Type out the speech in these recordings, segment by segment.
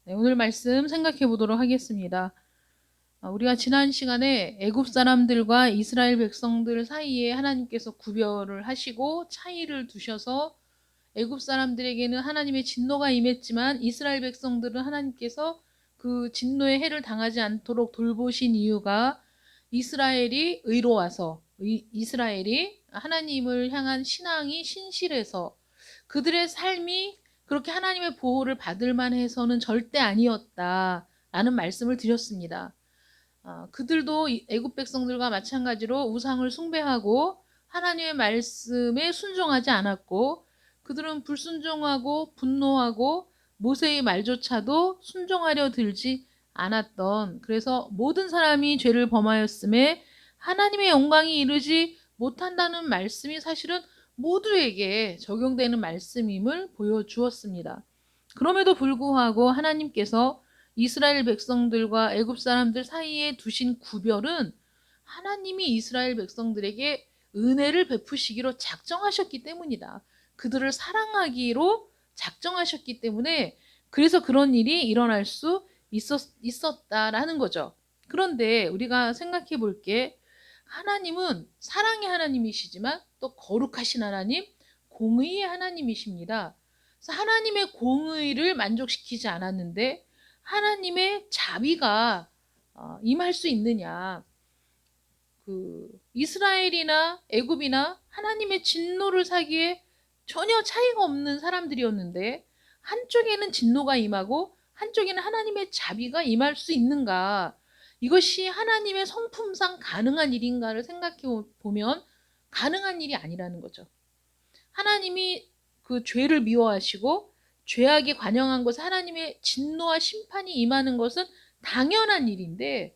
네, 오늘 말씀 생각해 보도록 하겠습니다. 우리가 지난 시간에 애굽 사람들과 이스라엘 백성들 사이에 하나님께서 구별을 하시고 차이를 두셔서 애굽 사람들에게는 하나님의 진노가 임했지만 이스라엘 백성들은 하나님께서 그 진노의 해를 당하지 않도록 돌보신 이유가 이스라엘이 의로워서 이스라엘이 하나님을 향한 신앙이 신실해서 그들의 삶이 그렇게 하나님의 보호를 받을 만해서는 절대 아니었다라는 말씀을 드렸습니다. 그들도 애굽 백성들과 마찬가지로 우상을 숭배하고 하나님의 말씀에 순종하지 않았고 그들은 불순종하고 분노하고 모세의 말조차도 순종하려 들지 않았던, 그래서 모든 사람이 죄를 범하였음에 하나님의 영광이 이르지 못한다는 말씀이 사실은 모두에게 적용되는 말씀임을 보여주었습니다. 그럼에도 불구하고 하나님께서 이스라엘 백성들과 애굽 사람들 사이에 두신 구별은 하나님이 이스라엘 백성들에게 은혜를 베푸시기로 작정하셨기 때문이다. 그들을 사랑하기로 작정하셨기 때문에 그래서 그런 일이 일어날 수 있었다라는 거죠. 그런데 우리가 생각해 볼 게, 하나님은 사랑의 하나님이시지만 또 거룩하신 하나님, 공의의 하나님이십니다. 그래서 하나님의 공의를 만족시키지 않았는데 하나님의 자비가 임할 수 있느냐. 이스라엘이나 애굽이나 하나님의 진노를 사기에 전혀 차이가 없는 사람들이었는데 한쪽에는 진노가 임하고 한쪽에는 하나님의 자비가 임할 수 있는가? 이것이 하나님의 성품상 가능한 일인가를 생각해 보면 가능한 일이 아니라는 거죠. 하나님이 그 죄를 미워하시고 죄악에 관영한 것에 하나님의 진노와 심판이 임하는 것은 당연한 일인데,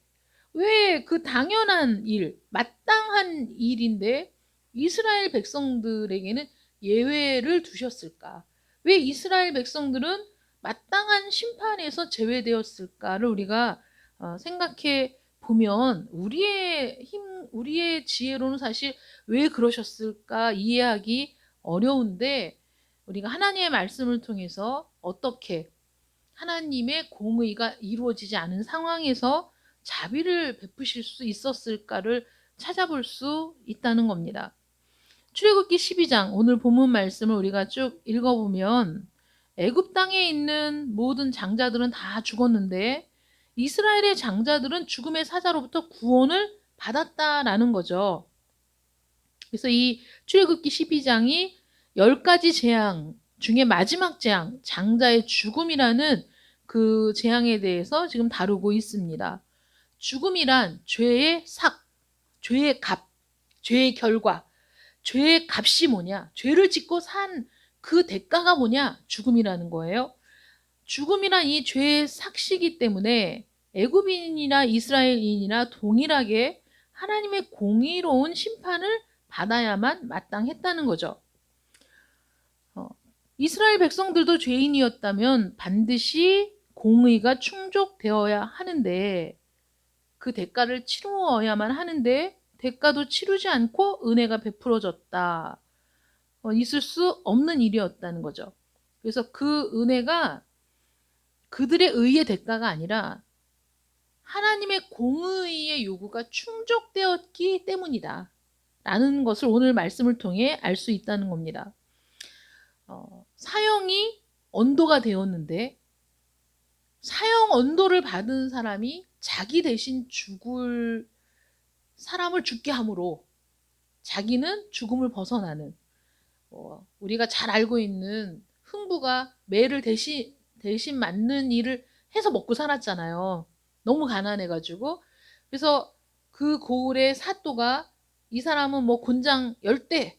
왜 그 당연한 일, 마땅한 일인데 이스라엘 백성들에게는 예외를 두셨을까? 왜 이스라엘 백성들은 마땅한 심판에서 제외되었을까를 우리가 생각해 보면 우리의 힘, 우리의 지혜로는 사실 왜 그러셨을까 이해하기 어려운데, 우리가 하나님의 말씀을 통해서 어떻게 하나님의 공의가 이루어지지 않은 상황에서 자비를 베푸실 수 있었을까를 찾아볼 수 있다는 겁니다. 출애굽기 12장 오늘 본문 말씀을 우리가 쭉 읽어보면 애굽 땅에 있는 모든 장자들은 다 죽었는데 이스라엘의 장자들은 죽음의 사자로부터 구원을 받았다라는 거죠. 그래서 이 출애굽기 12장이 10가지 재앙 중에 마지막 재앙, 장자의 죽음이라는 그 재앙에 대해서 지금 다루고 있습니다. 죽음이란 죄의 삭, 죄의 값, 죄의 결과, 죄의 값이 뭐냐? 죄를 짓고 산 그 대가가 뭐냐? 죽음이라는 거예요. 죽음이란 이 죄의 삭시기 때문에 애굽인이나 이스라엘인이나 동일하게 하나님의 공의로운 심판을 받아야만 마땅했다는 거죠. 이스라엘 백성들도 죄인이었다면 반드시 공의가 충족되어야 하는데 그 대가를 치루어야만 하는데 대가도 치르지 않고 은혜가 베풀어졌다. 있을 수 없는 일이었다는 거죠. 그래서 그 은혜가 그들의 의의 대가가 아니라 하나님의 공의의 요구가 충족되었기 때문이다. 라는 것을 오늘 말씀을 통해 알 수 있다는 겁니다. 사형이 언도가 되었는데 사형 언도를 받은 사람이 자기 대신 죽을 사람을 죽게 함으로 자기는 죽음을 벗어나는, 우리가 잘 알고 있는 흥부가 매를 대신 맞는 일을 해서 먹고 살았잖아요. 너무 가난해가지고. 그래서 그 고을의 사또가 이 사람은 뭐 곤장 10대,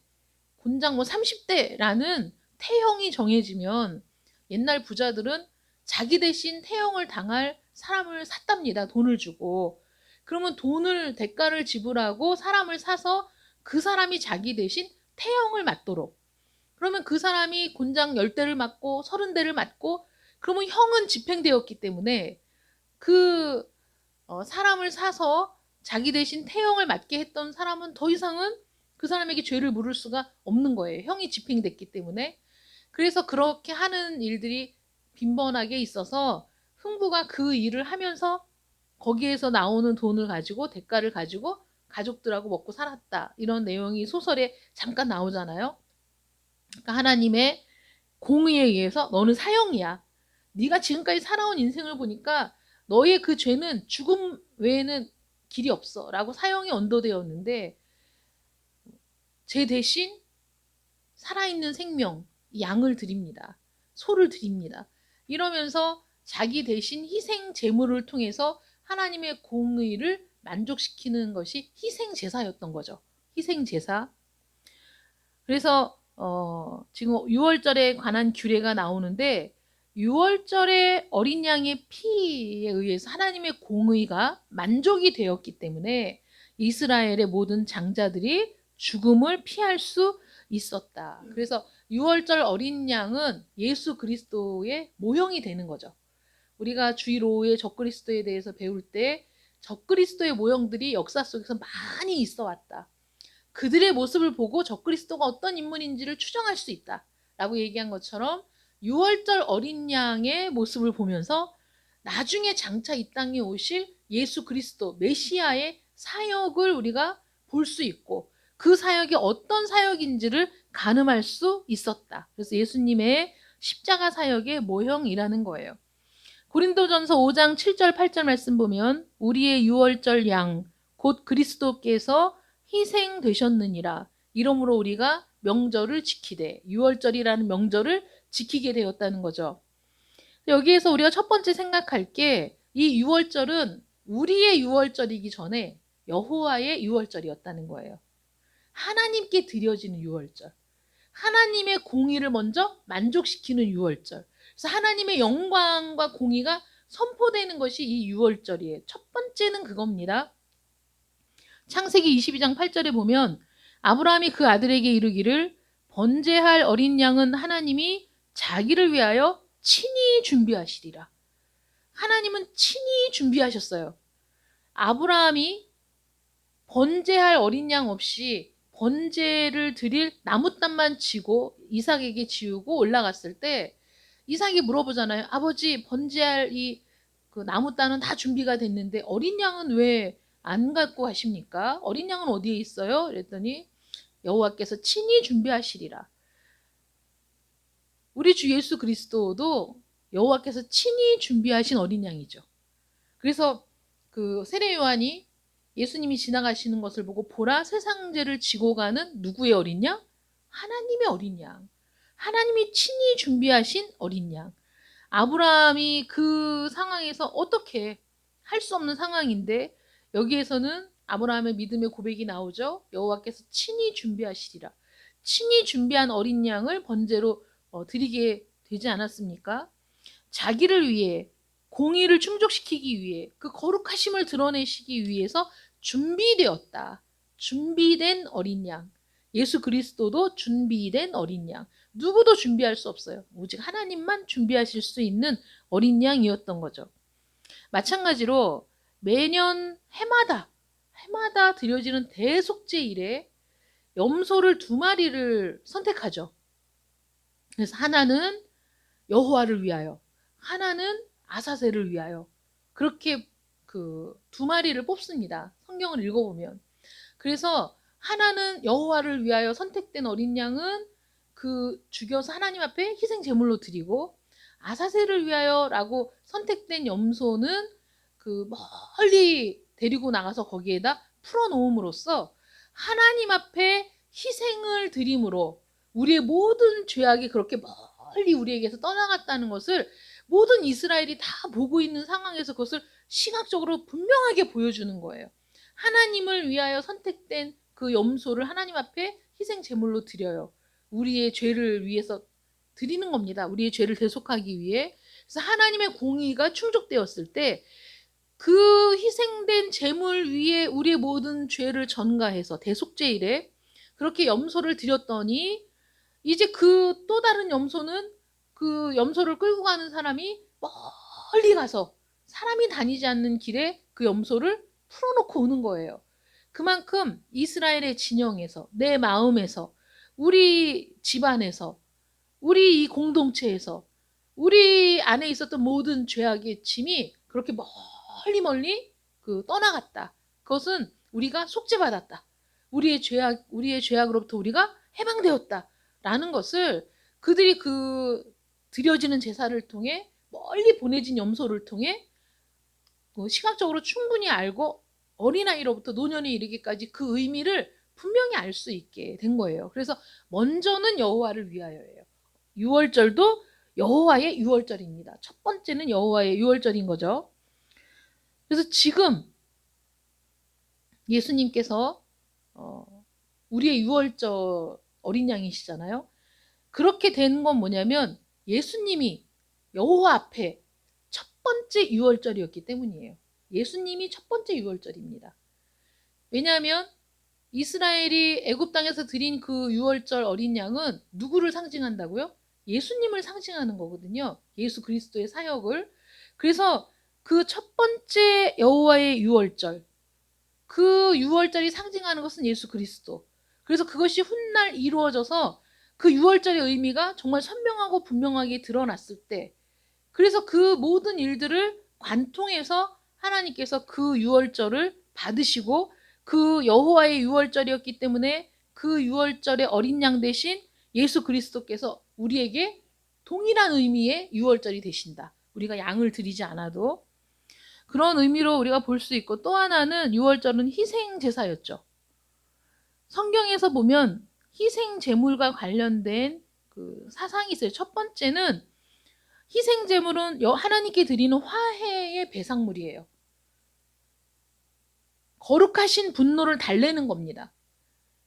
곤장 뭐 30대라는 태형이 정해지면 옛날 부자들은 자기 대신 태형을 당할 사람을 샀답니다. 돈을 주고. 그러면 돈을 대가를 지불하고 사람을 사서 그 사람이 자기 대신 태형을 맞도록. 그러면 그 사람이 곤장 10대를 맞고 30대를 맞고 그러면 형은 집행되었기 때문에 그 사람을 사서 자기 대신 태형을 맞게 했던 사람은 더 이상은 그 사람에게 죄를 물을 수가 없는 거예요. 형이 집행됐기 때문에. 그래서 그렇게 하는 일들이 빈번하게 있어서 흥부가 그 일을 하면서 거기에서 나오는 돈을 가지고 대가를 가지고 가족들하고 먹고 살았다. 이런 내용이 소설에 잠깐 나오잖아요. 그러니까 하나님의 공의에 의해서 너는 사형이야. 네가 지금까지 살아온 인생을 보니까 너의 그 죄는 죽음 외에는 길이 없어 라고 사형이 언도되었는데 제 대신 살아있는 생명, 양을 드립니다. 소를 드립니다. 이러면서 자기 대신 희생 제물을 통해서 하나님의 공의를 만족시키는 것이 희생 제사였던 거죠. 희생 제사. 그래서 지금 6월절에 관한 규례가 나오는데 6월절에 어린 양의 피에 의해서 하나님의 공의가 만족이 되었기 때문에 이스라엘의 모든 장자들이 죽음을 피할 수 있었다. 그래서 6월절 어린 양은 예수 그리스도의 모형이 되는 거죠. 우리가 주일오후에 적그리스도에 대해서 배울 때 적그리스도의 모형들이 역사 속에서 많이 있어 왔다. 그들의 모습을 보고 적그리스도가 어떤 인물인지를 추정할 수 있다. 라고 얘기한 것처럼 6월절 어린 양의 모습을 보면서 나중에 장차 이 땅에 오실 예수 그리스도 메시아의 사역을 우리가 볼 수 있고 그 사역이 어떤 사역인지를 가늠할 수 있었다. 그래서 예수님의 십자가 사역의 모형이라는 거예요. 고린도전서 5장 7절 8절 말씀 보면 우리의 6월절 양 곧 그리스도께서 희생되셨느니라. 이러므로 우리가 명절을 지키되 6월절이라는 명절을 지키게 되었다는 거죠. 여기에서 우리가 첫 번째 생각할 게 이 6월절은 우리의 6월절이기 전에 여호와의 6월절이었다는 거예요. 하나님께 드려지는 6월절. 하나님의 공의를 먼저 만족시키는 6월절. 그래서 하나님의 영광과 공의가 선포되는 것이 이 6월절이에요. 첫 번째는 그겁니다. 창세기 22장 8절에 보면 아브라함이 그 아들에게 이르기를 번제할 어린 양은 하나님이 자기를 위하여 친히 준비하시리라. 하나님은 친히 준비하셨어요. 아브라함이 번제할 어린 양 없이 번제를 드릴 나무단만 지고 이삭에게 지우고 올라갔을 때 이삭이 물어보잖아요. 아버지 번제할 그 나무단은 다 준비가 됐는데 어린 양은 왜 안 갖고 가십니까? 어린 양은 어디에 있어요? 그랬더니 여호와께서 친히 준비하시리라. 우리 주 예수 그리스도도 여호와께서 친히 준비하신 어린 양이죠. 그래서 그 세례 요한이 예수님이 지나가시는 것을 보고 보라 세상 죄를 지고 가는 누구의 어린 양? 하나님의 어린 양. 하나님이 친히 준비하신 어린 양. 아브라함이 그 상황에서 어떻게 할 수 없는 상황인데 여기에서는 아브라함의 믿음의 고백이 나오죠. 여호와께서 친히 준비하시리라. 친히 준비한 어린 양을 번제로 드리게 되지 않았습니까? 자기를 위해 공의를 충족시키기 위해 그 거룩하심을 드러내시기 위해서 준비되었다. 준비된 어린 양. 예수 그리스도도 준비된 어린 양. 누구도 준비할 수 없어요. 오직 하나님만 준비하실 수 있는 어린 양이었던 거죠. 마찬가지로 매년 해마다 드려지는 대속죄일에 염소를 2마리를 선택하죠. 그래서 하나는 여호와를 위하여, 하나는 아사셀을 위하여 그렇게 그 2마리를 뽑습니다. 성경을 읽어보면. 그래서 하나는 여호와를 위하여 선택된 어린 양은 그 죽여서 하나님 앞에 희생 제물로 드리고 아사셀을 위하여라고 선택된 염소는 그 멀리 데리고 나가서 거기에다 풀어놓음으로써 하나님 앞에 희생을 드림으로 우리의 모든 죄악이 그렇게 멀리 우리에게서 떠나갔다는 것을 모든 이스라엘이 다 보고 있는 상황에서 그것을 시각적으로 분명하게 보여주는 거예요. 하나님을 위하여 선택된 그 염소를 하나님 앞에 희생 제물로 드려요. 우리의 죄를 위해서 드리는 겁니다. 우리의 죄를 대속하기 위해. 그래서 하나님의 공의가 충족되었을 때 그 희생된 제물 위에 우리의 모든 죄를 전가해서 대속죄일에 그렇게 염소를 드렸더니 이제 그 또 다른 염소는 그 염소를 끌고 가는 사람이 멀리 가서 사람이 다니지 않는 길에 그 염소를 풀어놓고 오는 거예요. 그만큼 이스라엘의 진영에서, 내 마음에서, 우리 집안에서, 우리 이 공동체에서 우리 안에 있었던 모든 죄악의 짐이 그렇게 멀리 멀리 떠나갔다. 그것은 우리가 속죄받았다. 우리의 죄악으로부터 우리가 해방되었다. 라는 것을 그들이 드려지는 제사를 통해 멀리 보내진 염소를 통해 시각적으로 충분히 알고 어린아이로부터 노년에 이르기까지 그 의미를 분명히 알 수 있게 된 거예요. 그래서 먼저는 여호와를 위하여예요. 유월절도 여호와의 유월절입니다. 첫 번째는 여호와의 유월절인 거죠. 그래서 지금 예수님께서 우리의 유월절 어린 양이시잖아요. 그렇게 된 건 뭐냐면 예수님이 여호와 앞에 첫 번째 유월절이었기 때문이에요. 예수님이 첫 번째 유월절입니다. 왜냐하면 이스라엘이 애굽 땅에서 드린 그 유월절 어린 양은 누구를 상징한다고요? 예수님을 상징하는 거거든요. 예수 그리스도의 사역을. 그래서 그 첫 번째 여호와의 유월절, 그 유월절이 상징하는 것은 예수 그리스도. 그래서 그것이 훗날 이루어져서 그 유월절의 의미가 정말 선명하고 분명하게 드러났을 때, 그래서 그 모든 일들을 관통해서 하나님께서 그 유월절을 받으시고 그 여호와의 유월절이었기 때문에 그 유월절의 어린 양 대신 예수 그리스도께서 우리에게 동일한 의미의 유월절이 되신다. 우리가 양을 드리지 않아도 그런 의미로 우리가 볼 수 있고, 또 하나는 유월절은 희생 제사였죠. 성경에서 보면 희생 제물과 관련된 그 사상이 있어요. 첫 번째는 희생 제물은 하나님께 드리는 화해의 배상물이에요. 거룩하신 분노를 달래는 겁니다.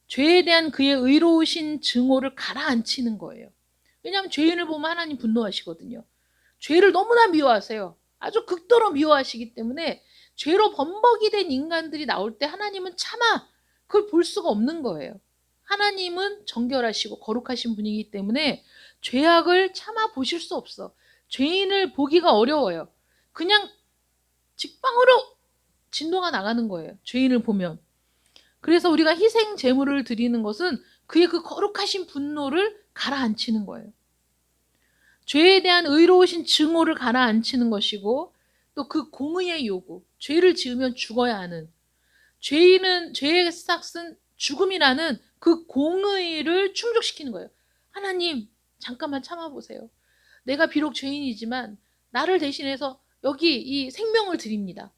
죄에 대한 그의 의로우신 증오를 가라앉히는 거예요. 왜냐하면 죄인을 보면 하나님 분노하시거든요. 죄를 너무나 미워하세요. 아주 극도로 미워하시기 때문에 죄로 범벅이 된 인간들이 나올 때 하나님은 차마 그걸 볼 수가 없는 거예요. 하나님은 정결하시고 거룩하신 분이기 때문에 죄악을 참아 보실 수 없어. 죄인을 보기가 어려워요. 그냥 직방으로 진도가 나가는 거예요. 죄인을 보면. 그래서 우리가 희생 제물을 드리는 것은 그의 그 거룩하신 분노를 가라앉히는 거예요. 죄에 대한 의로우신 증오를 가라앉히는 것이고, 또 그 공의의 요구, 죄를 지으면 죽어야 하는, 죄의 삭은 죽음이라는 그 공의를 충족시키는 거예요. 하나님, 잠깐만 참아보세요. 내가 비록 죄인이지만 나를 대신해서 여기 이 생명을 드립니다.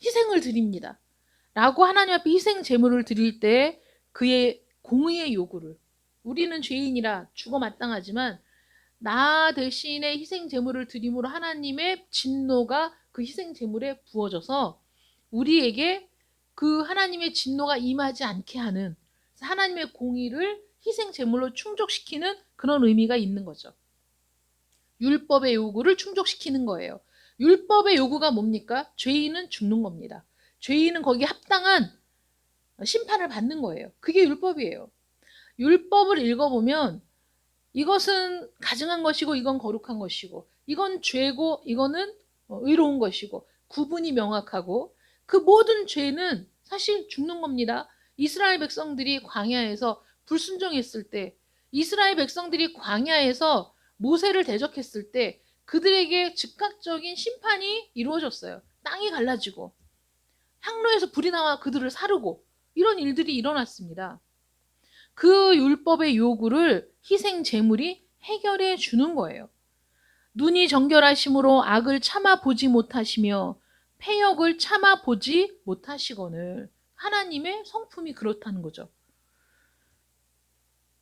희생을 드립니다. 라고 하나님 앞에 희생 제물을 드릴 때 그의 공의의 요구를, 우리는 죄인이라 죽어 마땅하지만 나 대신에 희생 제물을 드림으로 하나님의 진노가 그 희생 제물에 부어져서 우리에게 그 하나님의 진노가 임하지 않게 하는, 하나님의 공의를 희생 제물로 충족시키는 그런 의미가 있는 거죠. 율법의 요구를 충족시키는 거예요. 율법의 요구가 뭡니까? 죄인은 죽는 겁니다. 죄인은 거기에 합당한 심판을 받는 거예요. 그게 율법이에요. 율법을 읽어보면 이것은 가증한 것이고 이건 거룩한 것이고 이건 죄고 이거는 의로운 것이고 구분이 명확하고, 그 모든 죄는 사실 죽는 겁니다. 이스라엘 백성들이 광야에서 불순종했을 때, 이스라엘 백성들이 광야에서 모세를 대적했을 때 그들에게 즉각적인 심판이 이루어졌어요. 땅이 갈라지고 향로에서 불이 나와 그들을 사르고 이런 일들이 일어났습니다. 그 율법의 요구를 희생 제물이 해결해 주는 거예요. 눈이 정결하심으로 악을 참아 보지 못하시며 패역을 참아 보지 못하시거늘. 하나님의 성품이 그렇다는 거죠.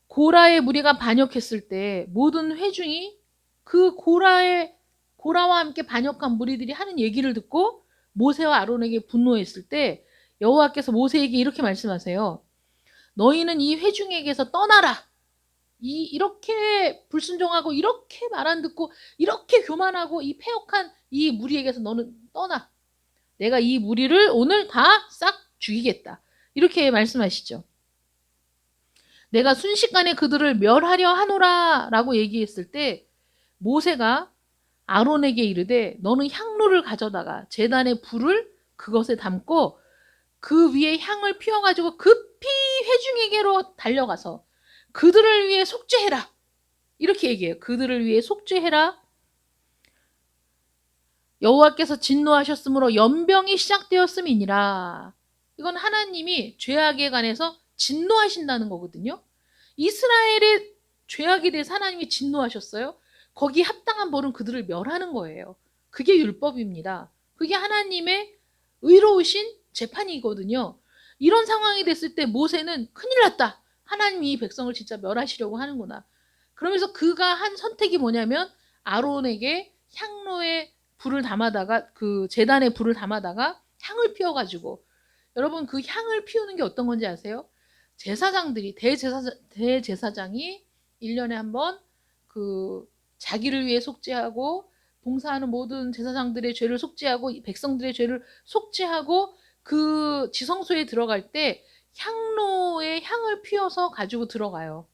고라의 무리가 반역했을 때 모든 회중이 그 고라와 함께 반역한 무리들이 하는 얘기를 듣고 모세와 아론에게 분노했을 때 여호와께서 모세에게 이렇게 말씀하세요. 너희는 이 회중에게서 떠나라. 이렇게 불순종하고 이렇게 말 안 듣고 이렇게 교만하고 이 패역한 이 무리에게서 너는 떠나. 내가 이 무리를 오늘 다 싹 죽이겠다. 이렇게 말씀하시죠. 내가 순식간에 그들을 멸하려 하노라 라고 얘기했을 때 모세가 아론에게 이르되 너는 향로를 가져다가 제단의 불을 그것에 담고 그 위에 향을 피워가지고 급히 회중에게로 달려가서 그들을 위해 속죄해라. 이렇게 얘기해요. 그들을 위해 속죄해라. 여호와께서 진노하셨으므로 연병이 시작되었음이니라. 이건 하나님이 죄악에 관해서 진노하신다는 거거든요. 이스라엘의 죄악에 대해서 하나님이 진노하셨어요. 거기에 합당한 벌은 그들을 멸하는 거예요. 그게 율법입니다. 그게 하나님의 의로우신 재판이거든요. 이런 상황이 됐을 때 모세는 큰일 났다. 하나님이 이 백성을 진짜 멸하시려고 하는구나. 그러면서 그가 한 선택이 뭐냐면 아론에게 향로에 불을 담아다가 그 제단에 불을 담아다가 향을 피워가지고, 여러분 그 향을 피우는 게 어떤 건지 아세요? 제사장들이 대제사장이 1년에 한 번 그 자기를 위해 속죄하고 봉사하는 모든 제사장들의 죄를 속죄하고 백성들의 죄를 속죄하고 그 지성소에 들어갈 때 향로에 향을 피워서 가지고 들어가요.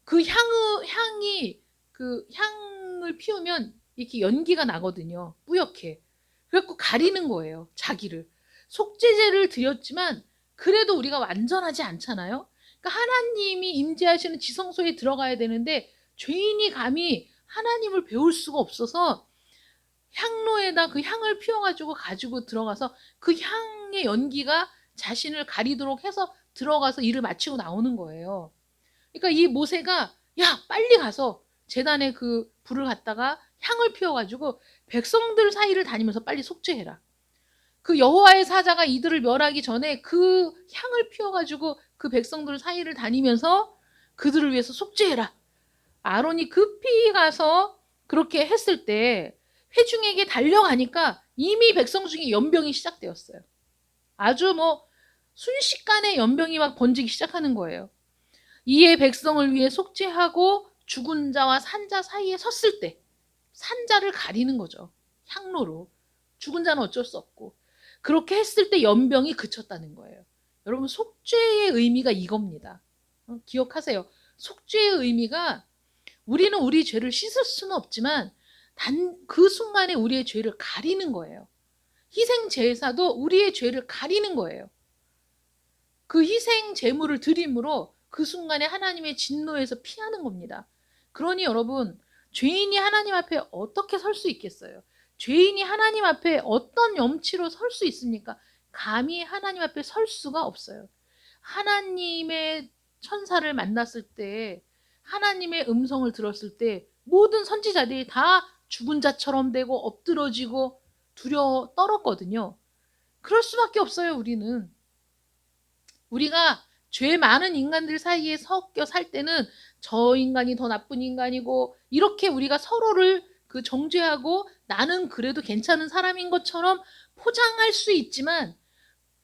그 향이 그 향을 피우면 이렇게 연기가 나거든요. 뿌옇게. 그래갖고 가리는 거예요. 자기를. 속죄제를 드렸지만 그래도 우리가 완전하지 않잖아요. 그러니까 하나님이 임재하시는 지성소에 들어가야 되는데 죄인이 감히 하나님을 배울 수가 없어서 향로에다 그 향을 피워가지고 가지고 들어가서 그 향의 연기가 자신을 가리도록 해서 들어가서 일을 마치고 나오는 거예요. 그러니까 이 모세가 야 빨리 가서 제단에 그 불을 갖다가 향을 피워가지고 백성들 사이를 다니면서 빨리 속죄해라. 그 여호와의 사자가 이들을 멸하기 전에 그 향을 피워가지고 그 백성들 사이를 다니면서 그들을 위해서 속죄해라. 아론이 급히 가서 그렇게 했을 때 회중에게 달려가니까 이미 백성 중에 연병이 시작되었어요. 아주 뭐 순식간에 연병이 막 번지기 시작하는 거예요. 이에 백성을 위해 속죄하고 죽은 자와 산자 사이에 섰을 때 산자를 가리는 거죠. 향로로. 죽은 자는 어쩔 수 없고. 그렇게 했을 때 연병이 그쳤다는 거예요. 여러분 속죄의 의미가 이겁니다. 기억하세요. 속죄의 의미가 우리는 우리 죄를 씻을 수는 없지만 단 그 순간에 우리의 죄를 가리는 거예요. 희생 제사도 우리의 죄를 가리는 거예요. 그 희생 제물을 드림으로 그 순간에 하나님의 진노에서 피하는 겁니다. 그러니 여러분, 죄인이 하나님 앞에 어떻게 설 수 있겠어요? 죄인이 하나님 앞에 어떤 염치로 설 수 있습니까? 감히 하나님 앞에 설 수가 없어요. 하나님의 천사를 만났을 때, 하나님의 음성을 들었을 때 모든 선지자들이 다 죽은 자처럼 되고 엎드러지고 두려워 떨었거든요. 그럴 수밖에 없어요, 우리는. 우리가 죄 많은 인간들 사이에 섞여 살 때는 저 인간이 더 나쁜 인간이고 이렇게 우리가 서로를 그 정죄하고 나는 그래도 괜찮은 사람인 것처럼 포장할 수 있지만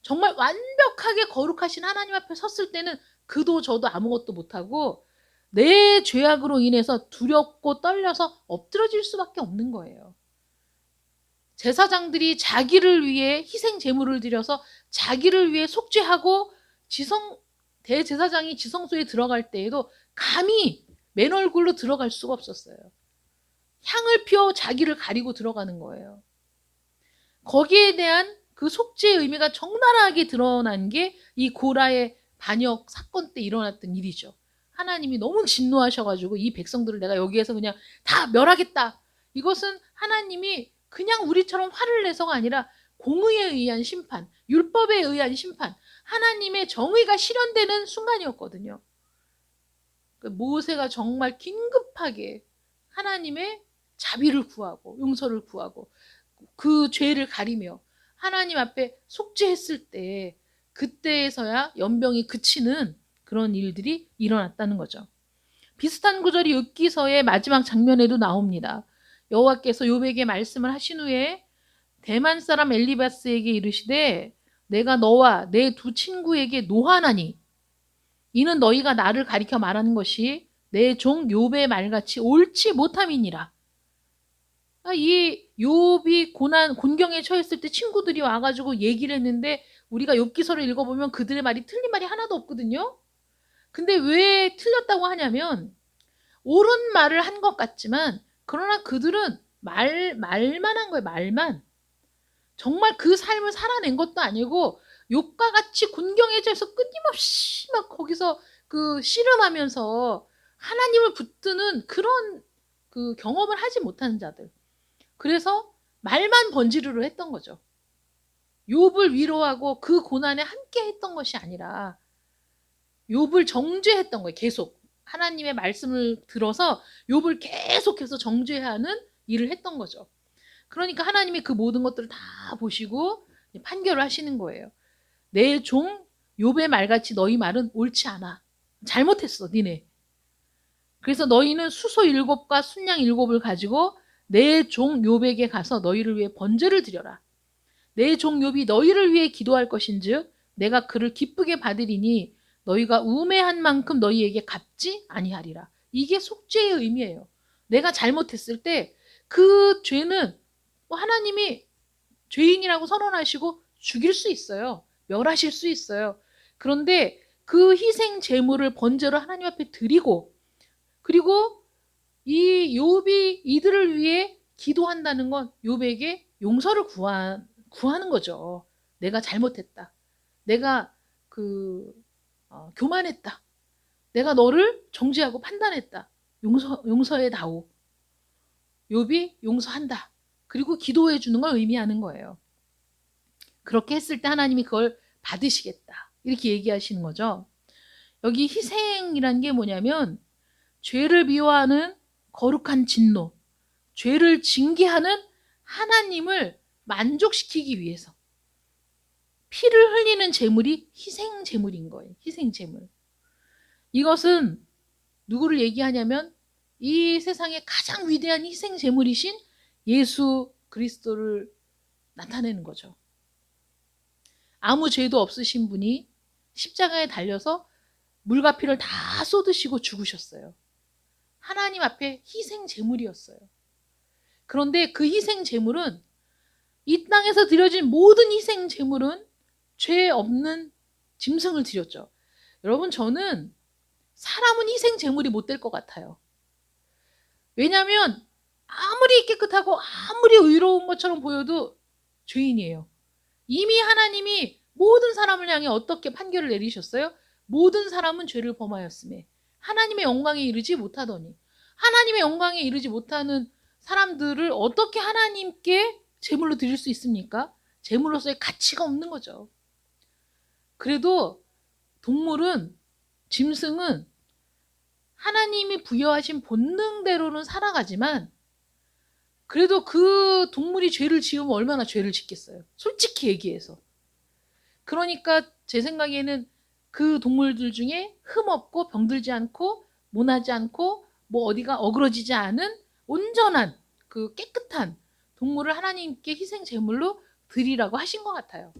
정말 완벽하게 거룩하신 하나님 앞에 섰을 때는 그도 저도 아무것도 못하고 내 죄악으로 인해서 두렵고 떨려서 엎드러질 수밖에 없는 거예요. 제사장들이 자기를 위해 희생 제물을 드려서 자기를 위해 속죄하고 대제사장이 지성소에 들어갈 때에도 감히 맨 얼굴로 들어갈 수가 없었어요. 향을 피워 자기를 가리고 들어가는 거예요. 거기에 대한 그 속죄의 의미가 적나라하게 드러난 게 이 고라의 반역 사건 때 일어났던 일이죠. 하나님이 너무 진노하셔가지고 이 백성들을 내가 여기에서 그냥 다 멸하겠다. 이것은 하나님이 그냥 우리처럼 화를 내서가 아니라 공의에 의한 심판, 율법에 의한 심판, 하나님의 정의가 실현되는 순간이었거든요. 모세가 정말 긴급하게 하나님의 자비를 구하고 용서를 구하고 그 죄를 가리며 하나님 앞에 속죄했을 때 그때에서야 연병이 그치는 그런 일들이 일어났다는 거죠. 비슷한 구절이 욥기서의 마지막 장면에도 나옵니다. 여호와께서 욥에게 말씀을 하신 후에 대만 사람 엘리바스에게 이르시되 내가 너와 내 두 친구에게 노하나니 이는 너희가 나를 가리켜 말하는 것이 내 종 욥의 말같이 옳지 못함이니라. 이 욥이 곤경에 처했을 때 친구들이 와가지고 얘기를 했는데 우리가 욥기서를 읽어보면 그들의 말이 틀린 말이 하나도 없거든요. 근데 왜 틀렸다고 하냐면 옳은 말을 한 것 같지만 그러나 그들은 말만 한 거예요. 말만. 정말 그 삶을 살아낸 것도 아니고 욥과 같이 곤경에 처해서 끊임없이 막 거기서 그 씨름하면서 하나님을 붙드는 그런 그 경험을 하지 못하는 자들. 그래서 말만 번지르르 했던 거죠. 욥을 위로하고 그 고난에 함께 했던 것이 아니라 욥을 정죄했던 거예요. 계속 하나님의 말씀을 들어서 욥을 계속해서 정죄하는 일을 했던 거죠. 그러니까 하나님이 그 모든 것들을 다 보시고 판결을 하시는 거예요. 내 종 욥의 말같이 너희 말은 옳지 않아. 잘못했어, 니네. 그래서 너희는 수소 7과 순양 7을 가지고 내 종 욥에게 가서 너희를 위해 번제를 드려라. 내 종 욥이 너희를 위해 기도할 것인즉 내가 그를 기쁘게 받으리니 너희가 우매한 만큼 너희에게 갚지 아니하리라. 이게 속죄의 의미예요. 내가 잘못했을 때 그 죄는 하나님이 죄인이라고 선언하시고 죽일 수 있어요. 멸하실 수 있어요. 그런데 그 희생 제물을 번제로 하나님 앞에 드리고, 그리고 이 욥이 이들을 위해 기도한다는 건 욥에게 용서를 구하는 거죠. 내가 잘못했다. 내가 교만했다. 내가 너를 정죄하고 판단했다. 용서해 다오. 욥이 용서한다. 그리고 기도해 주는 걸 의미하는 거예요. 그렇게 했을 때 하나님이 그걸 받으시겠다. 이렇게 얘기하시는 거죠. 여기 희생이란 게 뭐냐면 죄를 미워하는 거룩한 진노, 죄를 징계하는 하나님을 만족시키기 위해서 피를 흘리는 제물이 희생 제물인 거예요. 희생 제물. 이것은 누구를 얘기하냐면 이 세상의 가장 위대한 희생 제물이신 예수 그리스도를 나타내는 거죠. 아무 죄도 없으신 분이 십자가에 달려서 물과 피를 다 쏟으시고 죽으셨어요. 하나님 앞에 희생 제물이었어요. 그런데 그 희생 제물은 이 땅에서 드려진 모든 희생 제물은 죄 없는 짐승을 드렸죠. 여러분, 저는 사람은 희생 제물이 못 될 것 같아요. 왜냐하면 아무리 깨끗하고 아무리 의로운 것처럼 보여도 죄인이에요. 이미 하나님이 모든 사람을 향해 어떻게 판결을 내리셨어요? 모든 사람은 죄를 범하였음에 하나님의 영광에 이르지 못하더니, 하나님의 영광에 이르지 못하는 사람들을 어떻게 하나님께 제물로 드릴 수 있습니까? 제물로서의 가치가 없는 거죠. 그래도 동물은, 짐승은 하나님이 부여하신 본능대로는 살아가지만 그래도 그 동물이 죄를 지으면 얼마나 죄를 짓겠어요. 솔직히 얘기해서. 그러니까 제 생각에는 그 동물들 중에 흠없고 병들지 않고 모나지 않고 뭐 어디가 어그러지지 않은 온전한 그 깨끗한 동물을 하나님께 희생 제물로 드리라고 하신 것 같아요.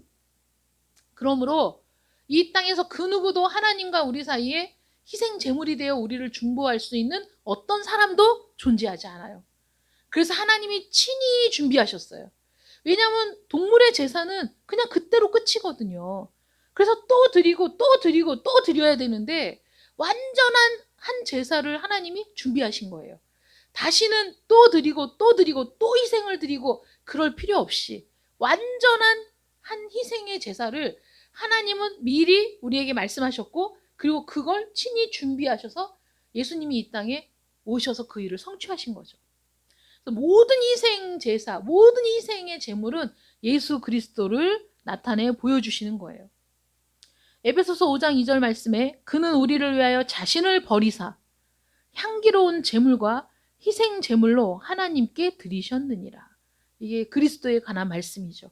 그러므로 이 땅에서 그 누구도 하나님과 우리 사이에 희생 제물이 되어 우리를 중보할 수 있는 어떤 사람도 존재하지 않아요. 그래서 하나님이 친히 준비하셨어요. 왜냐하면 동물의 제사는 그냥 그때로 끝이거든요. 그래서 또 드리고 또 드리고 또 드려야 되는데 완전한 한 제사를 하나님이 준비하신 거예요. 다시는 또 드리고 또 드리고 또 희생을 드리고 그럴 필요 없이 완전한 한 희생의 제사를 하나님은 미리 우리에게 말씀하셨고, 그리고 그걸 친히 준비하셔서 예수님이 이 땅에 오셔서 그 일을 성취하신 거죠. 모든 희생 제사, 모든 희생의 제물은 예수 그리스도를 나타내 보여주시는 거예요. 에베소서 5장 2절 말씀에 그는 우리를 위하여 자신을 버리사 향기로운 제물과 희생 제물로 하나님께 드리셨느니라. 이게 그리스도에 관한 말씀이죠.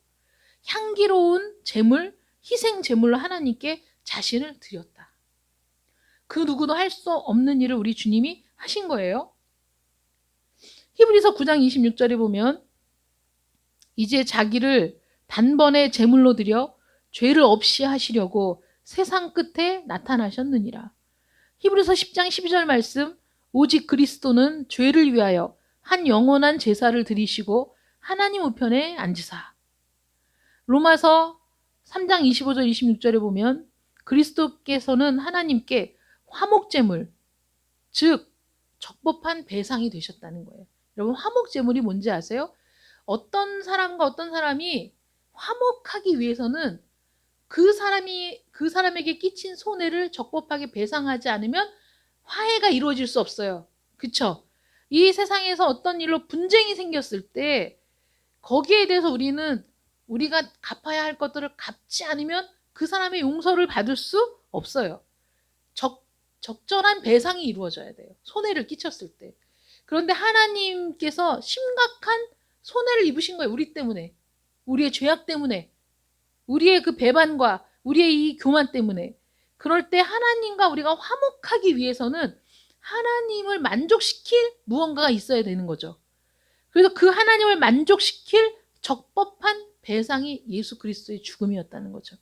향기로운 제물, 희생 제물로 하나님께 자신을 드렸다. 그 누구도 할 수 없는 일을 우리 주님이 하신 거예요. 히브리서 9장 26절에 보면 이제 자기를 단번에 제물로 드려 죄를 없이 하시려고 세상 끝에 나타나셨느니라. 히브리서 10장 12절 말씀, 오직 그리스도는 죄를 위하여 한 영원한 제사를 드리시고 하나님 우편에 앉으사. 로마서 3장 25절 26절에 보면 그리스도께서는 하나님께 화목제물, 즉 적법한 배상이 되셨다는 거예요. 여러분, 화목제물이 뭔지 아세요? 어떤 사람과 어떤 사람이 화목하기 위해서는 그 사람에게 끼친 손해를 적법하게 배상하지 않으면 화해가 이루어질 수 없어요. 그쵸? 이 세상에서 어떤 일로 분쟁이 생겼을 때 거기에 대해서 우리가 갚아야 할 것들을 갚지 않으면 그 사람의 용서를 받을 수 없어요. 적절한 배상이 이루어져야 돼요. 손해를 끼쳤을 때. 그런데 하나님께서 심각한 손해를 입으신 거예요. 우리 때문에. 우리의 죄악 때문에. 우리의 그 배반과 우리의 이 교만 때문에. 그럴 때 하나님과 우리가 화목하기 위해서는 하나님을 만족시킬 무언가가 있어야 되는 거죠. 그래서 그 하나님을 만족시킬 적법한 배상이 예수 그리스도의 죽음이었다는 거죠.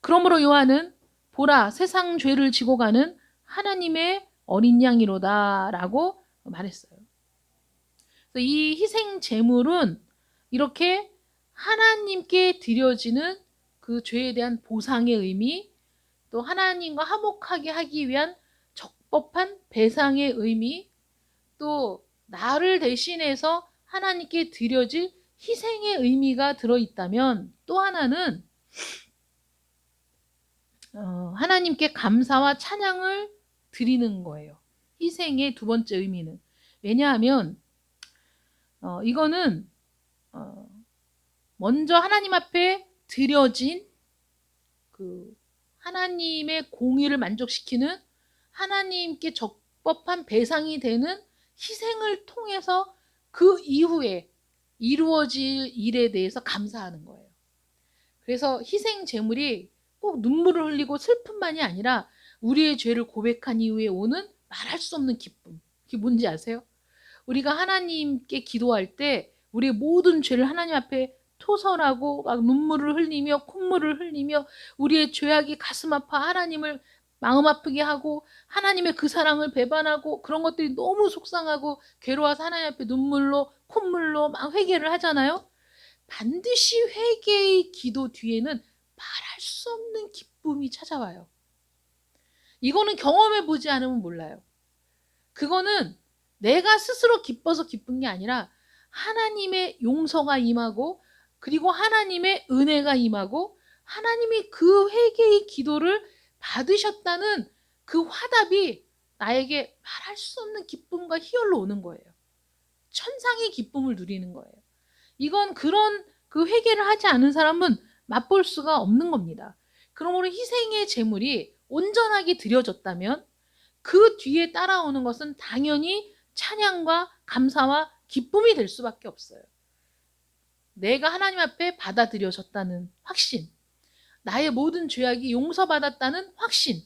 그러므로 요한은 보라 세상 죄를 지고 가는 하나님의 어린 양이로다 라고 말했어요. 이 희생 제물은 이렇게 하나님께 드려지는 그 죄에 대한 보상의 의미, 또 하나님과 화목하게 하기 위한 적법한 배상의 의미, 또 나를 대신해서 하나님께 드려질 희생의 의미가 들어있다면, 또 하나는 하나님께 감사와 찬양을 드리는 거예요. 희생의 두 번째 의미는. 왜냐하면 이거는 먼저 하나님 앞에 드려진 그 하나님의 공의를 만족시키는 하나님께 적법한 배상이 되는 희생을 통해서 그 이후에 이루어질 일에 대해서 감사하는 거예요. 그래서 희생 제물이 꼭 눈물을 흘리고 슬픔만이 아니라 우리의 죄를 고백한 이후에 오는 말할 수 없는 기쁨. 그게 뭔지 아세요? 우리가 하나님께 기도할 때 우리의 모든 죄를 하나님 앞에 토설하고 막 눈물을 흘리며 콧물을 흘리며 우리의 죄악이 가슴 아파 하나님을 마음 아프게 하고 하나님의 그 사랑을 배반하고 그런 것들이 너무 속상하고 괴로워서 하나님 앞에 눈물로 콧물로 막 회개를 하잖아요. 반드시 회개의 기도 뒤에는 말할 수 없는 기쁨이 찾아와요. 이거는 경험해 보지 않으면 몰라요. 그거는 내가 스스로 기뻐서 기쁜 게 아니라 하나님의 용서가 임하고 그리고 하나님의 은혜가 임하고 하나님이 그 회개의 기도를 받으셨다는 그 화답이 나에게 말할 수 없는 기쁨과 희열로 오는 거예요. 천상의 기쁨을 누리는 거예요. 이건 그런 그 회개를 하지 않은 사람은 맛볼 수가 없는 겁니다. 그러므로 희생의 제물이 온전하게 드려졌다면 그 뒤에 따라오는 것은 당연히 찬양과 감사와 기쁨이 될 수밖에 없어요. 내가 하나님 앞에 받아들여졌다는 확신, 나의 모든 죄악이 용서받았다는 확신,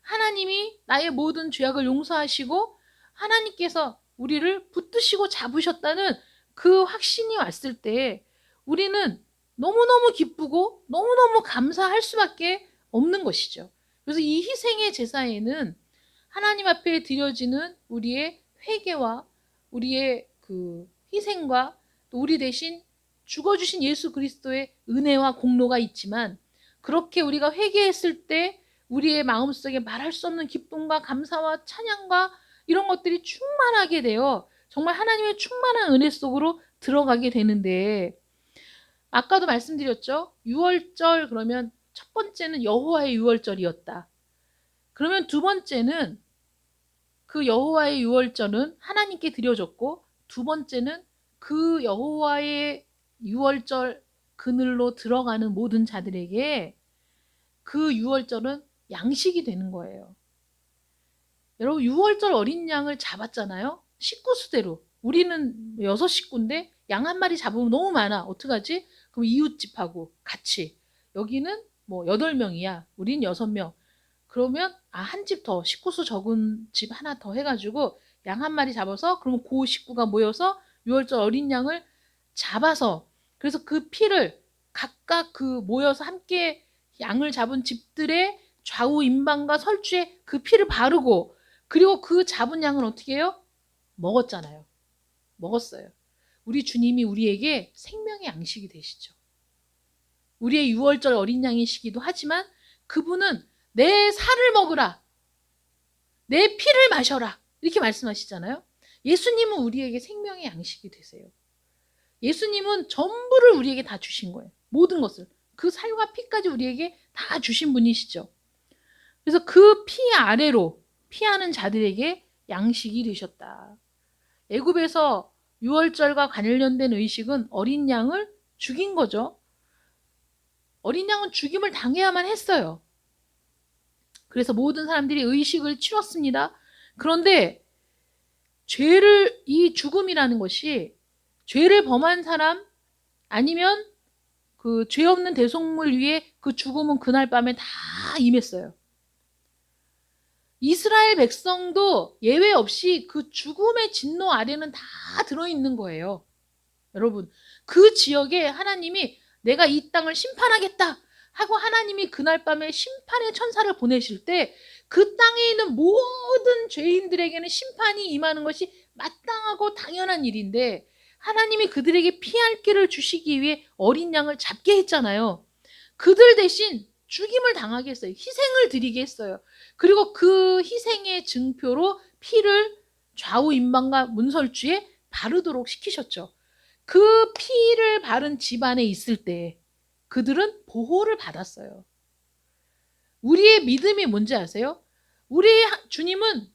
하나님이 나의 모든 죄악을 용서하시고 하나님께서 우리를 붙드시고 잡으셨다는 그 확신이 왔을 때 우리는 너무너무 기쁘고 너무너무 감사할 수밖에 없는 것이죠. 그래서 이 희생의 제사에는 하나님 앞에 드려지는 우리의 회개와 우리의 그 희생과 또 우리 대신 죽어주신 예수 그리스도의 은혜와 공로가 있지만 그렇게 우리가 회개했을 때 우리의 마음속에 말할 수 없는 기쁨과 감사와 찬양과 이런 것들이 충만하게 되어 정말 하나님의 충만한 은혜 속으로 들어가게 되는데 아까도 말씀드렸죠. 유월절 그러면 첫 번째는 여호와의 유월절이었다. 그러면 두 번째는 그 여호와의 유월절은 하나님께 드려졌고 두 번째는 그 여호와의 유월절 그늘로 들어가는 모든 자들에게 그 유월절은 양식이 되는 거예요. 여러분 유월절 어린 양을 잡았잖아요. 식구 수대로. 우리는 6식구인데 양 한 마리 잡으면 너무 많아. 어떡하지? 그럼 이웃집하고 같이. 여기는 뭐 8명이야. 우린 6명. 그러면 한 집 더 식구수 적은 집 하나 더 해가지고 양 한 마리 잡아서 그러면 그 식구가 모여서 유월절 어린 양을 잡아서 그래서 그 피를 각각 그 모여서 함께 양을 잡은 집들의 좌우 임방과 설주에 그 피를 바르고 그리고 그 잡은 양을 어떻게 해요? 먹었잖아요. 먹었어요. 우리 주님이 우리에게 생명의 양식이 되시죠. 우리의 유월절 어린 양이시기도 하지만 그분은 내 살을 먹으라. 내 피를 마셔라. 이렇게 말씀하시잖아요. 예수님은 우리에게 생명의 양식이 되세요. 예수님은 전부를 우리에게 다 주신 거예요. 모든 것을. 그 살과 피까지 우리에게 다 주신 분이시죠. 그래서 그 피 아래로 피하는 자들에게 양식이 되셨다. 애굽에서 유월절과 관련된 의식은 어린 양을 죽인 거죠. 어린 양은 죽임을 당해야만 했어요. 그래서 모든 사람들이 의식을 치렀습니다. 그런데 이 죽음이라는 것이 죄를 범한 사람 아니면 그 죄 없는 대속물 위에 그 죽음은 그날 밤에 다 임했어요. 이스라엘 백성도 예외 없이 그 죽음의 진노 아래는 다 들어있는 거예요. 여러분, 그 지역에 하나님이 내가 이 땅을 심판하겠다 하고 하나님이 그날 밤에 심판의 천사를 보내실 때 그 땅에 있는 모든 죄인들에게는 심판이 임하는 것이 마땅하고 당연한 일인데 하나님이 그들에게 피할 길을 주시기 위해 어린 양을 잡게 했잖아요. 그들 대신 죽임을 당하게 했어요. 희생을 드리게 했어요. 그리고 그 희생의 증표로 피를 좌우 임방과 문설주에 바르도록 시키셨죠. 그 피를 바른 집안에 있을 때 그들은 보호를 받았어요. 우리의 믿음이 뭔지 아세요? 우리 주님은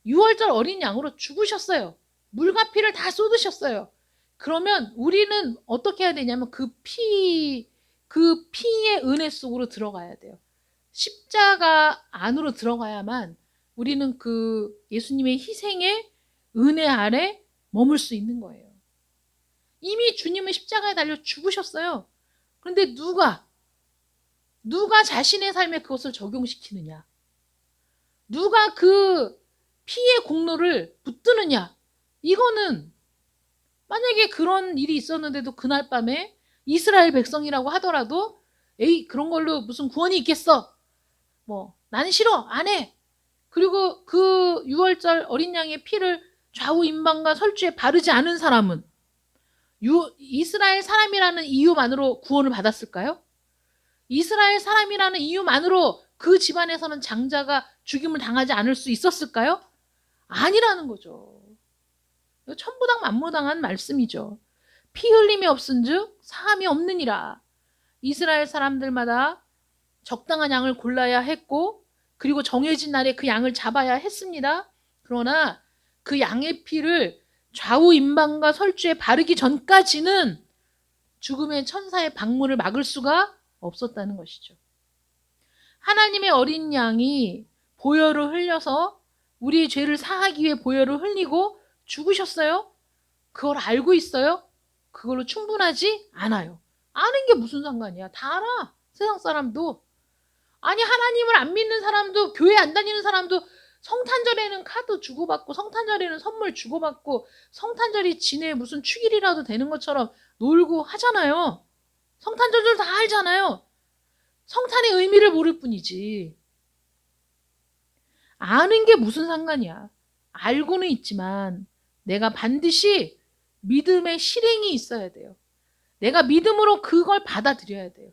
6월절 어린 양으로 죽으셨어요. 물과 피를 다 쏟으셨어요. 그러면 우리는 어떻게 해야 되냐면 그 피의 은혜 속으로 들어가야 돼요. 십자가 안으로 들어가야만 우리는 그 예수님의 희생의 은혜 아래 머물 수 있는 거예요. 이미 주님은 십자가에 달려 죽으셨어요. 그런데 누가 자신의 삶에 그것을 적용시키느냐? 누가 그 피의 공로를 붙드느냐? 이거는 만약에 그런 일이 있었는데도 그날 밤에 이스라엘 백성이라고 하더라도 에이 그런 걸로 무슨 구원이 있겠어? 나는 싫어 안 해. 그리고 그 6월절 어린 양의 피를 좌우 임방과 설주에 바르지 않은 사람은 이스라엘 사람이라는 이유만으로 구원을 받았을까요? 이스라엘 사람이라는 이유만으로 그 집안에서는 장자가 죽임을 당하지 않을 수 있었을까요? 아니라는 거죠. 천부당만무당한 말씀이죠. 피 흘림이 없은즉 사함이 없느니라. 이스라엘 사람들마다 적당한 양을 골라야 했고 그리고 정해진 날에 그 양을 잡아야 했습니다. 그러나 그 양의 피를 좌우 임방과 설주에 바르기 전까지는 죽음의 천사의 방문을 막을 수가 없었다는 것이죠. 하나님의 어린 양이 보혈을 흘려서 우리의 죄를 사하기 위해 보혈을 흘리고 죽으셨어요? 그걸 알고 있어요? 그걸로 충분하지 않아요. 아는 게 무슨 상관이야. 다 알아. 세상 사람도. 아니 하나님을 안 믿는 사람도 교회 안 다니는 사람도 성탄절에는 카드 주고받고 성탄절에는 선물 주고받고 성탄절이 지내 무슨 축일이라도 되는 것처럼 놀고 하잖아요. 성탄절도 다 알잖아요. 성탄의 의미를 모를 뿐이지. 아는 게 무슨 상관이야. 알고는 있지만 내가 반드시 믿음의 실행이 있어야 돼요. 내가 믿음으로 그걸 받아들여야 돼요.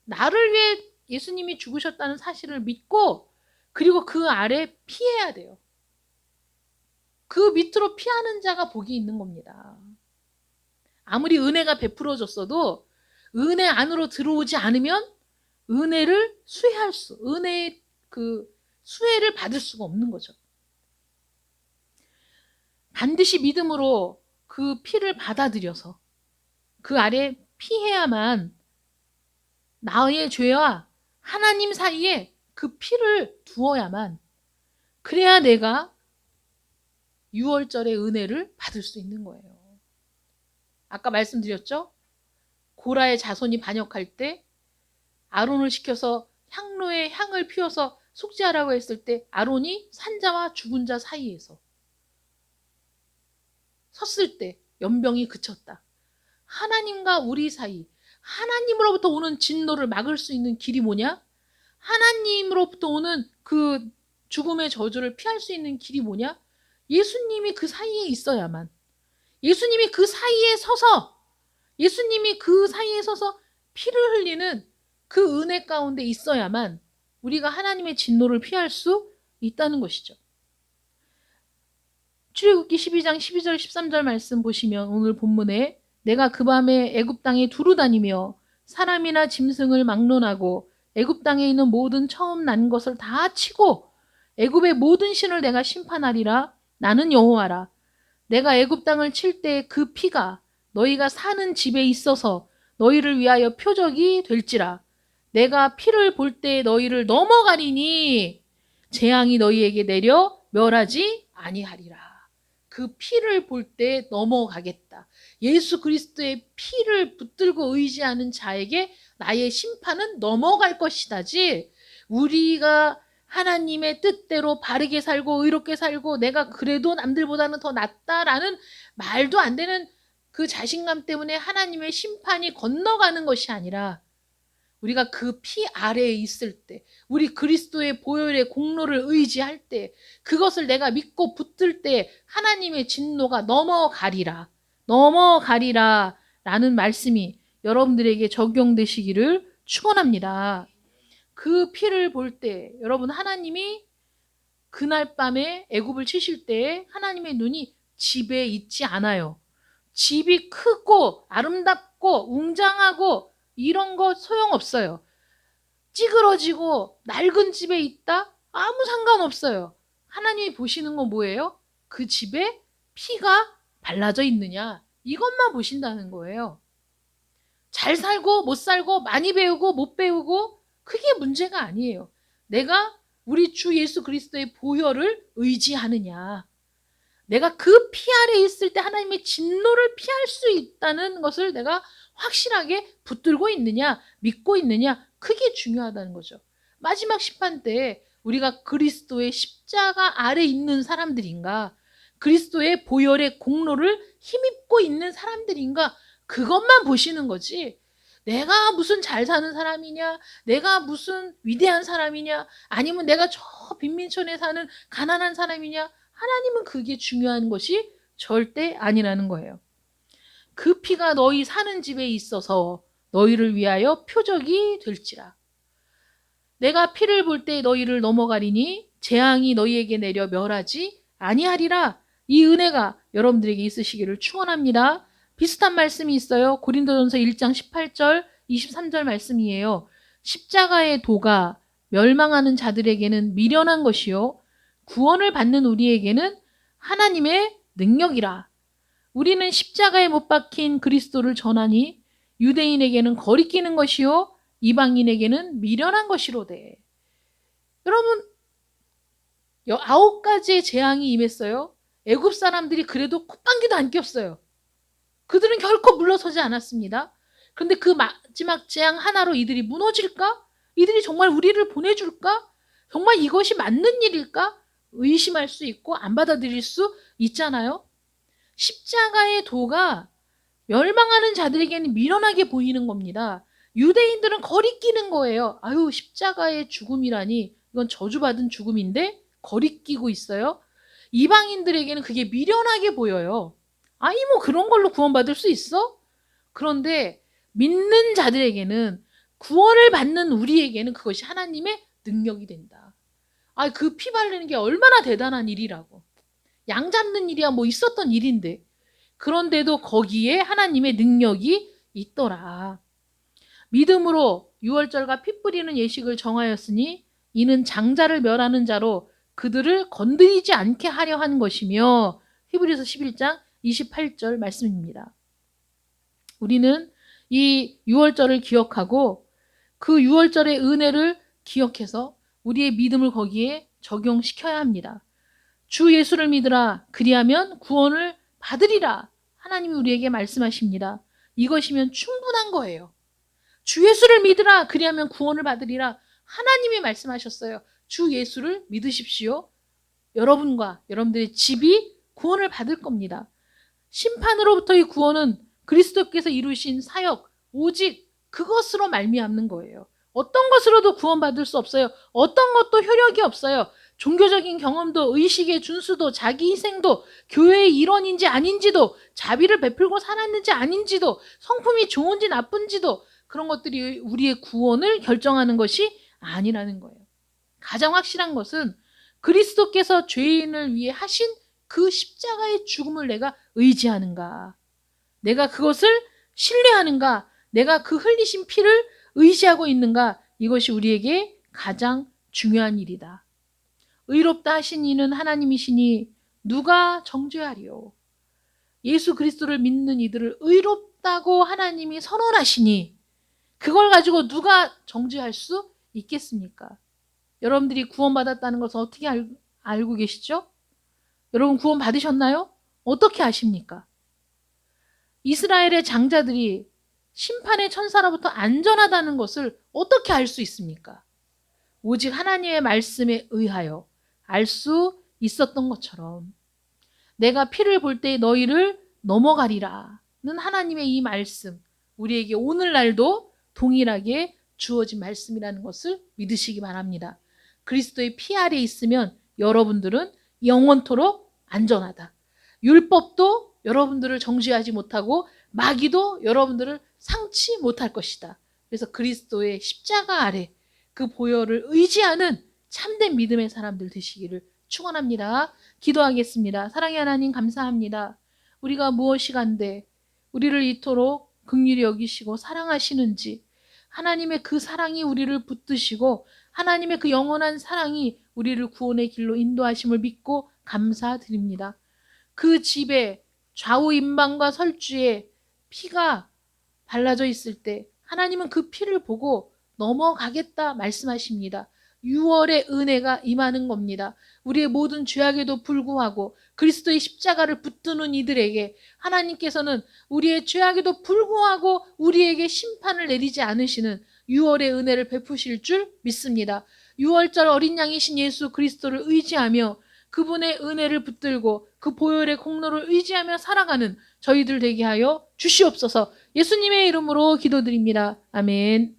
나를 위해 예수님이 죽으셨다는 사실을 믿고 그리고 그 아래 피해야 돼요. 그 밑으로 피하는 자가 복이 있는 겁니다. 아무리 은혜가 베풀어졌어도 은혜 안으로 들어오지 않으면 은혜의 그 수혜를 받을 수가 없는 거죠. 반드시 믿음으로 그 피를 받아들여서 그 아래 피해야만 나의 죄와 하나님 사이에 그 피를 두어야만 그래야 내가 6월절의 은혜를 받을 수 있는 거예요. 아까 말씀드렸죠? 고라의 자손이 반역할 때 아론을 시켜서 향로에 향을 피워서 속죄하라고 했을 때 아론이 산자와 죽은 자 사이에서 섰을 때 연병이 그쳤다. 하나님과 우리 사이, 하나님으로부터 오는 진노를 막을 수 있는 길이 뭐냐? 하나님으로부터 오는 그 죽음의 저주를 피할 수 있는 길이 뭐냐? 예수님이 그 사이에 있어야만. 예수님이 그 사이에 서서 피를 흘리는 그 은혜 가운데 있어야만 우리가 하나님의 진노를 피할 수 있다는 것이죠. 출애굽기 12장 12절 13절 말씀 보시면 오늘 본문에 내가 그 밤에 애굽 땅에 두루 다니며 사람이나 짐승을 막론하고 애굽 땅에 있는 모든 처음 난 것을 다 치고 애굽의 모든 신을 내가 심판하리라. 나는 여호와라. 내가 애굽 땅을 칠 때 그 피가 너희가 사는 집에 있어서 너희를 위하여 표적이 될지라. 내가 피를 볼 때 너희를 넘어가리니 재앙이 너희에게 내려 멸하지 아니하리라. 그 피를 볼 때 넘어가겠다. 예수 그리스도의 피를 붙들고 의지하는 자에게 나의 심판은 넘어갈 것이다지, 우리가 하나님의 뜻대로 바르게 살고 의롭게 살고 내가 그래도 남들보다는 더 낫다라는 말도 안 되는 그 자신감 때문에 하나님의 심판이 건너가는 것이 아니라, 우리가 그 피 아래에 있을 때, 우리 그리스도의 보혈의 공로를 의지할 때, 그것을 내가 믿고 붙들 때 하나님의 진노가 넘어가리라 라는 말씀이 여러분들에게 적용되시기를 축원합니다. 그 피를 볼 때 여러분, 하나님이 그날 밤에 애굽을 치실 때 하나님의 눈이 집에 있지 않아요. 집이 크고 아름답고 웅장하고 이런 거 소용없어요. 찌그러지고 낡은 집에 있다? 아무 상관없어요. 하나님이 보시는 건 뭐예요? 그 집에 피가 발라져 있느냐, 이것만 보신다는 거예요. 잘 살고 못 살고 많이 배우고 못 배우고 그게 문제가 아니에요. 내가 우리 주 예수 그리스도의 보혈을 의지하느냐, 내가 그 피 아래 있을 때 하나님의 진노를 피할 수 있다는 것을 내가 확실하게 붙들고 있느냐, 믿고 있느냐, 그게 중요하다는 거죠. 마지막 심판 때 우리가 그리스도의 십자가 아래 있는 사람들인가, 그리스도의 보혈의 공로를 힘입고 있는 사람들인가, 그것만 보시는 거지, 내가 무슨 잘 사는 사람이냐, 내가 무슨 위대한 사람이냐, 아니면 내가 저 빈민촌에 사는 가난한 사람이냐, 하나님은 그게 중요한 것이 절대 아니라는 거예요. 그 피가 너희 사는 집에 있어서 너희를 위하여 표적이 될지라. 내가 피를 볼 때 너희를 넘어가리니 재앙이 너희에게 내려 멸하지 아니하리라. 이 은혜가 여러분들에게 있으시기를 축원합니다. 비슷한 말씀이 있어요. 고린도전서 1장 18절 23절 말씀이에요. 십자가의 도가 멸망하는 자들에게는 미련한 것이요 구원을 받는 우리에게는 하나님의 능력이라. 우리는 십자가에 못 박힌 그리스도를 전하니 유대인에게는 거리끼는 것이요 이방인에게는 미련한 것이로되. 여러분, 9가지의 재앙이 임했어요. 애굽 사람들이 그래도 콧방귀도 안 꼈어요. 그들은 결코 물러서지 않았습니다. 그런데 그 마지막 재앙 하나로 이들이 무너질까? 이들이 정말 우리를 보내줄까? 정말 이것이 맞는 일일까? 의심할 수 있고 안 받아들일 수 있잖아요. 십자가의 도가 멸망하는 자들에게는 미련하게 보이는 겁니다. 유대인들은 거리끼는 거예요. 아유, 십자가의 죽음이라니, 이건 저주받은 죽음인데 거리끼고 있어요. 이방인들에게는 그게 미련하게 보여요. 아니, 뭐 그런 걸로 구원받을 수 있어? 그런데 믿는 자들에게는, 구원을 받는 우리에게는 그것이 하나님의 능력이 된다. 아, 그 피 바르는 게 얼마나 대단한 일이라고. 양 잡는 일이야 뭐 있었던 일인데, 그런데도 거기에 하나님의 능력이 있더라. 믿음으로 유월절과 피 뿌리는 예식을 정하였으니 이는 장자를 멸하는 자로 그들을 건드리지 않게 하려 한 것이며, 히브리서 11장 28절 말씀입니다. 우리는 이 유월절을 기억하고 그 유월절의 은혜를 기억해서 우리의 믿음을 거기에 적용시켜야 합니다. 주 예수를 믿으라, 그리하면 구원을 받으리라. 하나님이 우리에게 말씀하십니다. 이것이면 충분한 거예요. 주 예수를 믿으라, 그리하면 구원을 받으리라. 하나님이 말씀하셨어요. 주 예수를 믿으십시오. 여러분과 여러분들의 집이 구원을 받을 겁니다. 심판으로부터의 구원은 그리스도께서 이루신 사역, 오직 그것으로 말미암는 거예요. 어떤 것으로도 구원받을 수 없어요. 어떤 것도 효력이 없어요. 종교적인 경험도, 의식의 준수도, 자기 희생도, 교회의 일원인지 아닌지도, 자비를 베풀고 살았는지 아닌지도, 성품이 좋은지 나쁜지도, 그런 것들이 우리의 구원을 결정하는 것이 아니라는 거예요. 가장 확실한 것은 그리스도께서 죄인을 위해 하신 그 십자가의 죽음을 내가 의지하는가, 내가 그것을 신뢰하는가, 내가 그 흘리신 피를 의지하고 있는가, 이것이 우리에게 가장 중요한 일이다. 의롭다 하신 이는 하나님이시니 누가 정죄하리요. 예수 그리스도를 믿는 이들을 의롭다고 하나님이 선언하시니 그걸 가지고 누가 정죄할 수 있겠습니까? 여러분들이 구원받았다는 것을 어떻게 알고 계시죠? 여러분 구원 받으셨나요? 어떻게 아십니까? 이스라엘의 장자들이 심판의 천사로부터 안전하다는 것을 어떻게 알 수 있습니까? 오직 하나님의 말씀에 의하여 알 수 있었던 것처럼 내가 피를 볼 때 너희를 넘어가리라는 하나님의 이 말씀, 우리에게 오늘날도 동일하게 주어진 말씀이라는 것을 믿으시기 바랍니다. 그리스도의 피 아래 있으면 여러분들은 영원토록 안전하다. 율법도 여러분들을 정죄하지 못하고 마귀도 여러분들을 상치 못할 것이다. 그래서 그리스도의 십자가 아래 그 보혈을 의지하는 참된 믿음의 사람들 되시기를 축원합니다. 기도하겠습니다. 사랑의 하나님 감사합니다. 우리가 무엇이 간데 우리를 이토록 긍휼히 여기시고 사랑하시는지, 하나님의 그 사랑이 우리를 붙드시고 하나님의 그 영원한 사랑이 우리를 구원의 길로 인도하심을 믿고 감사드립니다. 그 집에 좌우 임방과 설주에 피가 발라져 있을 때 하나님은 그 피를 보고 넘어가겠다 말씀하십니다. 6월의 은혜가 임하는 겁니다. 우리의 모든 죄악에도 불구하고 그리스도의 십자가를 붙드는 이들에게 하나님께서는 우리의 죄악에도 불구하고 우리에게 심판을 내리지 않으시는 6월의 은혜를 베푸실 줄 믿습니다. 6월절 어린 양이신 예수 그리스도를 의지하며 그분의 은혜를 붙들고 그 보혈의 공로를 의지하며 살아가는 저희들 되게 하여 주시옵소서. 예수님의 이름으로 기도드립니다. 아멘.